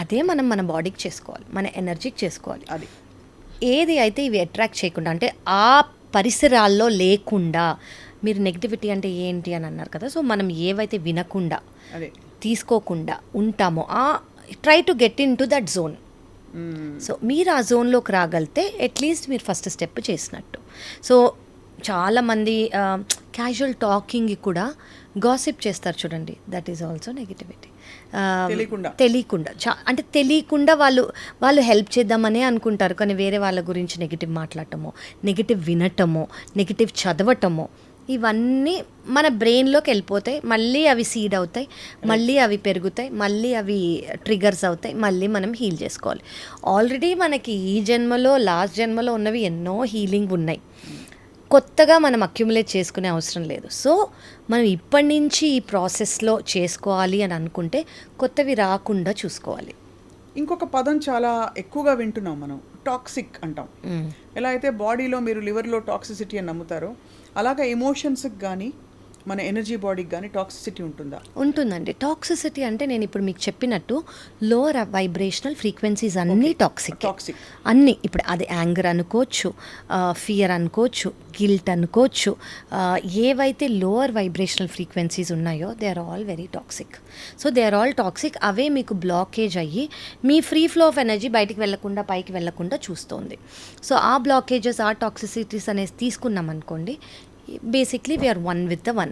అదే మనం మన బాడీకి చేసుకోవాలి, మన ఎనర్జీకి చేసుకోవాలి. అది ఏది అయితే ఇవి అట్రాక్ట్ చేయకుండా అంటే ఆ పరిసరాల్లో లేకుండా, మీరు నెగిటివిటీ అంటే ఏంటి అని అన్నారు కదా, సో మనం ఏవైతే వినకుండా తీసుకోకుండా ఉంటామో try to get in to that zone. So మీరు ఆ జోన్లోకి రాగలితే అట్లీస్ట్ మీరు ఫస్ట్ స్టెప్ చేసినట్టు. సో చాలామంది క్యాజువల్ టాకింగ్ కూడా గాసిప్ చేస్తారు చూడండి, దట్ ఈస్ ఆల్సో నెగిటివిటీ. తెలియకుండా అంటే తెలియకుండా వాళ్ళు హెల్ప్ చేద్దామనే అనుకుంటారు, కానీ వేరే వాళ్ళ గురించి నెగిటివ్ మాట్లాడటమో, నెగిటివ్ వినటమో, నెగిటివ్ చదవటమో, ఇవన్నీ మన బ్రెయిన్లోకి వెళ్ళిపోతాయి. మళ్ళీ అవి సీడ్ అవుతాయి, మళ్ళీ అవి పెరుగుతాయి, మళ్ళీ అవి ట్రిగర్స్ అవుతాయి, మళ్ళీ మనం హీల్ చేసుకోవాలి. ఆల్రెడీ మనకి ఈ జన్మలో లాస్ట్ జన్మలో ఉన్నవి ఎన్నో హీలింగ్ ఉన్నాయి, కొత్తగా మనం అక్యుములేట్ చేసుకునే అవసరం లేదు. సో మనం ఇప్పటి నుంచి ఈ ప్రాసెస్లో చేసుకోవాలి అని అనుకుంటే కొత్తవి రాకుండా చూసుకోవాలి. ఇంకొక పదం చాలా ఎక్కువగా వింటున్నాం మనం, టాక్సిక్ అంటాం. ఎలా అయితే బాడీలో మీరు లివర్లో టాక్సిసిటీ అని నమ్ముతారో, అలాగే ఎమోషన్స్కి కానీ మన ఎనర్జీ బాడీకి కానీ టాక్సిసిటీ ఉంటుందా? ఉంటుందండి. టాక్సిసిటీ అంటే నేను ఇప్పుడు మీకు చెప్పినట్టు లోవర్ వైబ్రేషనల్ ఫ్రీక్వెన్సీస్ అన్నీ టాక్సిక్. అన్నీ ఇప్పుడు అది యాంగర్ అనుకోవచ్చు, ఫియర్ అనుకోవచ్చు, గిల్ట్ అనుకోవచ్చు, ఏవైతే లోవర్ వైబ్రేషనల్ ఫ్రీక్వెన్సీస్ ఉన్నాయో they are all very toxic. So they are all toxic. అవే మీకు బ్లాకేజ్ అయ్యి మీ ఫ్రీ ఫ్లో ఆఫ్ ఎనర్జీ బయటికి వెళ్లకుండా పైకి వెళ్లకుండా చూస్తుంది. సో ఆ బ్లాకేజెస్, ఆ టాక్సిసిటీస్ అనేది తీసుకున్నాం అనుకోండి, basically we are one with the one.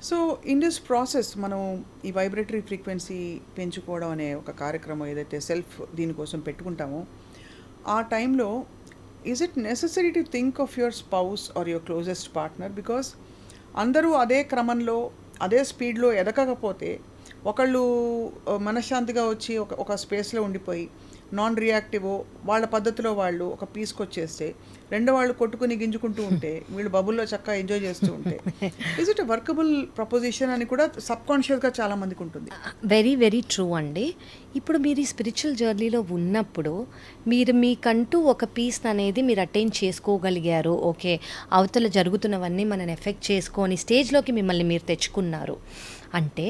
So in this process మనం ఈ వైబ్రేటరీ ఫ్రీక్వెన్సీ పెంచుకోవడం అనే ఒక కార్యక్రమం ఏదైతే సెల్ఫ్ దీనికోసం పెట్టుకుంటామో, ఆ టైంలో is it necessary to think of your spouse are your closest partner? Because అందరూ అదే క్రమంలో అదే స్పీడ్లో ఎదగకపోతే ఒకళ్ళు మనశ్శాంతిగా వచ్చి ఒక స్పేస్లో ఉండిపోయి నాన్ రియాక్టివో వాళ్ళ పద్ధతిలో వాళ్ళు ఒక పీస్కి వచ్చేస్తే, రెండో వాళ్ళు కొట్టుకుని గింజుకుంటూ ఉంటే వీళ్ళు బబుల్లో చక్కగా ఎంజాయ్ చేస్తూ ఉంటే, is it a workable proposition అని కూడా సబ్కాన్షియస్గా చాలా మందికి ఉంటుంది. వెరీ వెరీ ట్రూ అండి. ఇప్పుడు మీరు ఈ స్పిరిచువల్ జర్నీలో ఉన్నప్పుడు మీరు మీకంటూ ఒక పీస్ అనేది మీరు అటైన్ చేసుకోగలిగారు. ఓకే, అవతల జరుగుతున్నవన్నీ మనని ఎఫెక్ట్ చేసుకొని స్టేజ్లోకి మిమ్మల్ని మీరు తెచ్చుకున్నారు అంటే,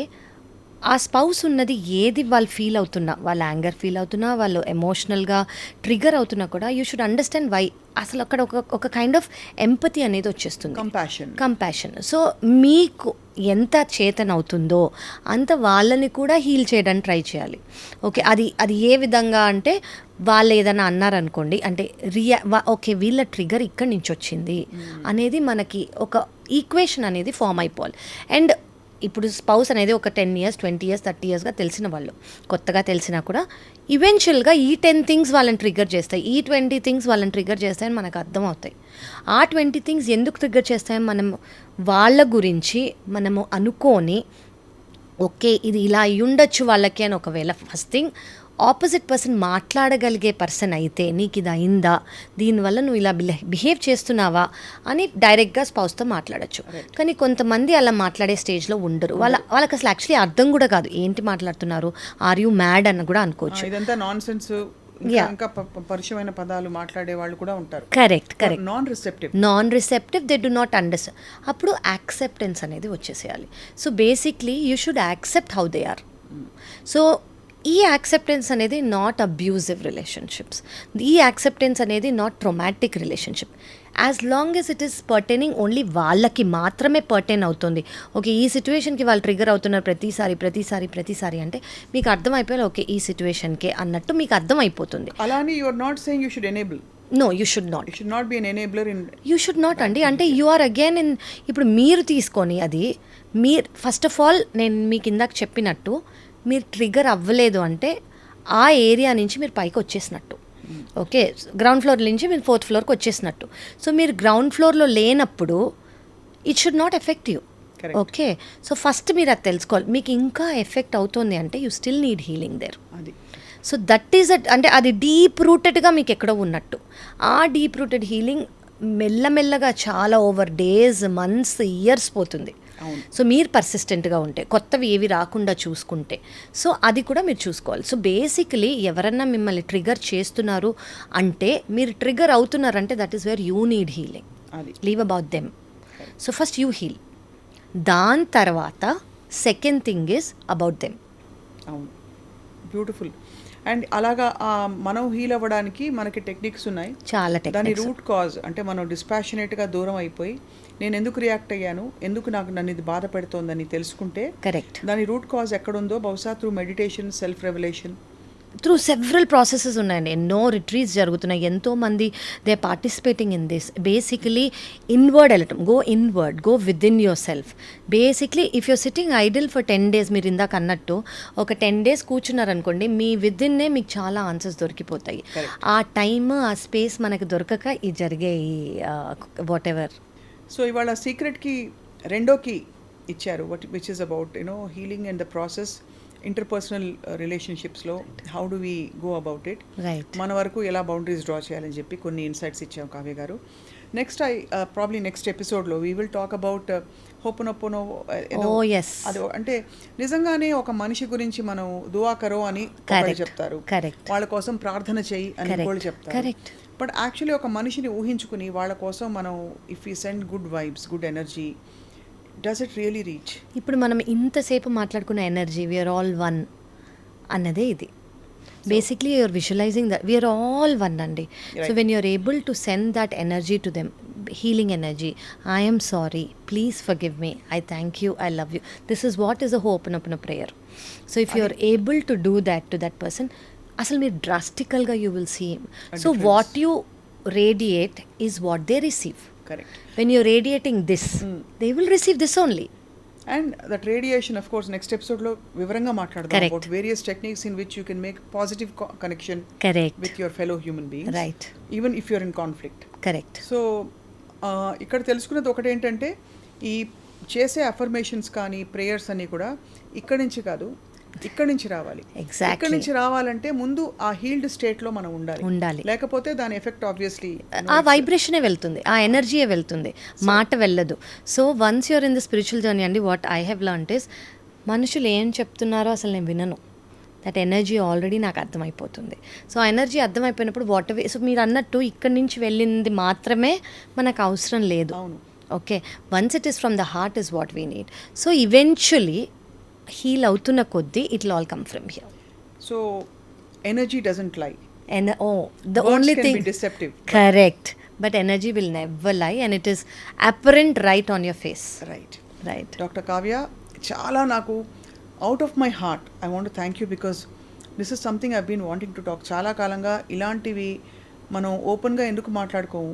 ఆ స్పౌస్ ఉన్నది ఏది వాళ్ళు ఫీల్ అవుతున్నా, వాళ్ళు యాంగర్ ఫీల్ అవుతున్నా, వాళ్ళు ఎమోషనల్గా ట్రిగర్ అవుతున్నా కూడా యూ షుడ్ అండర్స్టాండ్ వై. అసలు అక్కడ ఒక కైండ్ ఆఫ్ ఎంపతి అనేది వచ్చేస్తుంది, కంపాషన్. సో మీకు ఎంత చేతన అవుతుందో అంత వాళ్ళని కూడా హీల్ చేయడానికి ట్రై చేయాలి. ఓకే, అది ఏ విధంగా అంటే, వాళ్ళు ఏదైనా అన్నారనుకోండి, అంటే ఓకే వీళ్ళ ట్రిగర్ ఇక్కడి నుంచి వచ్చింది అనేది మనకి ఒక ఈక్వేషన్ అనేది ఫామ్ అయిపోవాలి. అండ్ ఇప్పుడు స్పౌస్ అనేది ఒక 10 years 20 years 30 yearsగా తెలిసిన వాళ్ళు, కొత్తగా తెలిసినా కూడా ఈవెన్చువల్గా ఈ 10 things వాళ్ళని ట్రిగర్ చేస్తాయి, ఈ 20 things వాళ్ళని ట్రిగర్ చేస్తాయని మనకు అర్థం అవుతాయి. ఆ 20 things ఎందుకు ట్రిగర్ చేస్తాయని మనం వాళ్ళ గురించి మనము అనుకొని, ఓకే ఇది ఇలా అయి ఉండొచ్చు వాళ్ళకి అని ఒకవేళ ఫస్ట్ థింగ్ ఆపోజిట్ పర్సన్ మాట్లాడగలిగే పర్సన్ అయితే, నీకు ఇది అయిందా, దీనివల్ల నువ్వు ఇలా బిహేవ్ చేస్తున్నావా అని డైరెక్ట్గా స్పౌస్తో మాట్లాడచ్చు. కానీ కొంతమంది అలా మాట్లాడే స్టేజ్లో ఉండరు. వాళ్ళకి అసలు యాక్చువల్లీ అర్థం కూడా కాదు ఏంటి మాట్లాడుతున్నారు, ఆర్ యూ మ్యాడ్ అని కూడా అనుకోవచ్చు. ఇదంతా నాన్ సెన్స్, ఇంకా పరిచయమైన పదాలు మాట్లాడే వాళ్ళు కూడా ఉంటారు. Correct, non receptive, they do not understand. అప్పుడు యాక్సెప్టెన్స్ అనేది వచ్చేసేయాలి. So basically you should accept how they are. So ఈ యాక్సెప్టెన్స్ అనేది నాట్ అబ్యూజివ్ రిలేషన్షిప్స్, ఈ యాక్సెప్టెన్స్ అనేది not traumatic relationship. As long as it is pertaining only వాళ్ళకి మాత్రమే pertain అవుతుంది. ఓకే ఈ సిచ్యువేషన్కి వాళ్ళు ట్రిగర్ అవుతున్నారు ప్రతిసారి అంటే మీకు అర్థమైపోయాలి, ఓకే ఈ సిచ్యువేషన్కే అన్నట్టు మీకు అర్థమైపోతుంది. అలానే you are not saying you should enable. No, you should not. You should not be an enabler in. You should not అండి. అంటే యు ఆర్ అగైన్ ఇన్. ఇప్పుడు మీరు తీసుకొని అది మీరు ఫస్ట్ ఆఫ్ ఆల్ నేను మీకు ఇందాక చెప్పినట్టు మీరు ట్రిగర్ అవ్వలేదు అంటే ఆ ఏరియా నుంచి మీరు పైకి వచ్చేసినట్టు. ఓకే, గ్రౌండ్ ఫ్లోర్ నుంచి మీరు 4th floorకి వచ్చేసినట్టు. సో మీరు గ్రౌండ్ ఫ్లోర్లో లేనప్పుడు it should not affect you. Okay, so first మీరు అది తెలుసుకోవాలి. మీకు ఇంకా ఎఫెక్ట్ అవుతుంది అంటే you still need healing there. So that is అంటే అది డీప్ రూటెడ్గా మీకు ఎక్కడో ఉన్నట్టు. ఆ డీప్ రూటెడ్ హీలింగ్ మెల్లమెల్లగా చాలా ఓవర్ డేస్, మంత్స్, ఇయర్స్ పోతుంది. సో మీరు పర్సిస్టెంట్గా ఉంటే, కొత్తవి ఏవి రాకుండా చూసుకుంటే, సో అది కూడా మీరు చూసుకోవాలి. సో బేసికలీ ఎవరన్నా మిమ్మల్ని ట్రిగర్ చేస్తున్నారు అంటే, మీరు ట్రిగర్ అవుతున్నారంటే that is where you need healing. Leave about them. So first you heal, దాని తర్వాత second thing is about them. అవును, బ్యూటిఫుల్. అండ్ అలాగా మనం హీల్ అవ్వడానికి మనకి టెక్నిక్స్ ఉన్నాయి, చాలా టెక్నిక్స్. దాని రూట్ కాజ్ అంటే మనం డిస్పాషనేట్గా దూరం అయిపోయి నేను ఎందుకు రియాక్ట్ అయ్యాను, ఎందుకు నన్ను ఇది బాధ పెడుతోందని తెలుసుకుంటే, కరెక్ట్, దాని రూట్ కాజ్ ఎక్కడుందో బహుశా through meditation, self revolution, through several processes ఉన్నాయండి, ఎన్నో రిట్రీట్స్ జరుగుతున్నాయి, ఎంతోమంది they participating in this. Basically inward వెళ్ళటం, go within yourself. Basically if you're sitting idle for 10 days, మీరు ఇందాక అన్నట్టు ఒక 10 days కూర్చున్నారనుకోండి, మీ విత్ ఇన్నే మీకు చాలా ఆన్సర్స్ దొరికిపోతాయి. ఆ టైమ్ ఆ స్పేస్ మనకి దొరకక ఈ జరిగే వాట్ ఎవర్. సో ఇవాళ సీక్రెట్కి రెండో కీ ఇచ్చారు, which is about healing and the process interpersonal రిలేషన్షిప్స్లో how do we go about it, right. మన వరకు ఎలా బౌండరీస్ డ్రా చేయాలని చెప్పి కొన్ని ఇన్సైట్స్ ఇచ్చాం కావ్య గారు. నెక్స్ట్ ప్రాబ్లీ నెక్స్ట్ ఎపిసోడ్లో we will talk about ho'oponopono. Yes, అది అంటే నిజంగానే ఒక మనిషి గురించి మనం దువా కరో అని ఒకళ్ళు చెప్తారు, వాళ్ళ కోసం ప్రార్థన చేయి అని ఇంకోళ్ళు చెప్తారు. బట్ యాక్చువల్లీ ఒక మనిషిని ఊహించుకుని వాళ్ళ కోసం మనం if you send good vibes, good energy, does it really reach? ఇప్పుడు మనం ఇంతసేపు మాట్లాడుకున్న ఎనర్జీ, వీఆర్ ఆల్ వన్ అన్నదే ఇది. Basically you're visualizing that we're all one అండి. So when you're able to send that energy to them, healing energy, I am sorry, please forgive me, I thank you, I love you, this is what is a Ho'oponopono prayer. So if you are able to do that to that person, అసలు మీరు డ్రాస్టికల్గా you will see him. So what you radiate is what they receive. Correct. When you radiating this, they will receive this only. And that radiation of course next ఎపిసోడ్లో వివరంగా మాట్లాడదాం about various techniques in which you can make positive connection with your fellow human beings, right, even if you're in conflict. Correct. So ఇక్కడ తెలుసుకున్నది ఒకటేంటంటే, ఈ చేసే affirmations కానీ prayers అన్నీ కూడా ఇక్కడి నుంచి కాదు, ఇక్కడి నుంచి రావాలి. ఇక్కడి నుంచి రావాలంటే ముందు ఆ హీల్డ్ స్టేట్లో మనం ఉండాలి, లేకపోతే దాని ఎఫెక్ట్ ఆబ్వియస్లీ ఆ వైబ్రేషనే వెళ్తుంది, ఆ ఎనర్జీయే వెళ్తుంది, మాట వెళ్ళదు. So once you're in the spiritual journey అండి, what I have learned is, మనుషులు ఏం చెప్తున్నారో అసలు నేను వినను, దట్ ఎనర్జీ ఆల్రెడీ నాకు అర్థమైపోతుంది. సో ఆ ఎనర్జీ అర్థమైపోయినప్పుడు వాట్ సో మీరు అన్నట్టు ఇక్కడి నుంచి వెళ్ళింది మాత్రమే మనకు అవసరం లేదు. Okay, once it is from the heart is what we need. So eventually heal అవుతున్న కొద్దీ it will all come from here. So energy doesn't lie, and the only thing deceptive, correct, but energy will never lie and it is apparent right on your face. Right. Dr. Kavya, చాలా నాకు out of my heart I want to thank you, because this is something I been wanting to talk. చాలా కాలంగా ఇలాంటివి మనం ఓపెన్గా ఎందుకు మాట్లాడుకోము,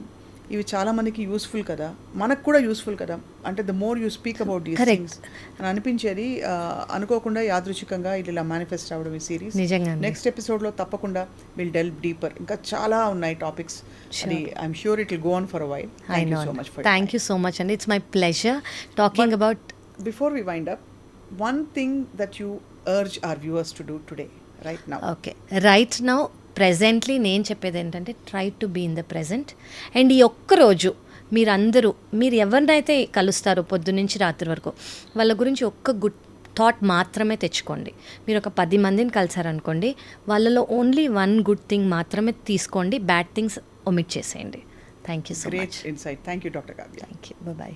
ఇవి చాలా మందికి యూస్ఫుల్ కదా, మనకు కూడా యూస్ఫుల్ కదా, అంటే the more you speak about these things అని అనిపించేది. అనుకోకుండా యాదృచ్ఛికంగా ఇలా మేనిఫెస్ట్ అవ్వడం ఈ సిరీస్. నెక్స్ట్ ఎపిసోడ్లో తప్పకుండా విల్ డెల్వ్ డీపర్, ఇంకా చాలా ఉన్నాయి టాపిక్స్, అది I'm sure it will go on for a while. Thank you so much and it's my pleasure talking about. Before we wind up, one thing that you urge our viewers to do today, right now. Okay, right now presently నేను చెప్పేది ఏంటంటే, try to be in the present. And ఈ ఒక్కరోజు మీరు ఎవరినైతే కలుస్తారో పొద్దున్నుంచి రాత్రి వరకు, వాళ్ళ గురించి ఒక్క గుడ్ థాట్ మాత్రమే తెచ్చుకోండి. మీరు ఒక 10 మందిని కలిసారనుకోండి, వాళ్ళలో ఓన్లీ 1 గుడ్ థింగ్ మాత్రమే తీసుకోండి, బ్యాడ్ థింగ్స్ ఒమిట్ చేసేయండి. Thank you so much. Great insight. Thank you, Dr. Kavya. Thank you. Bye-bye.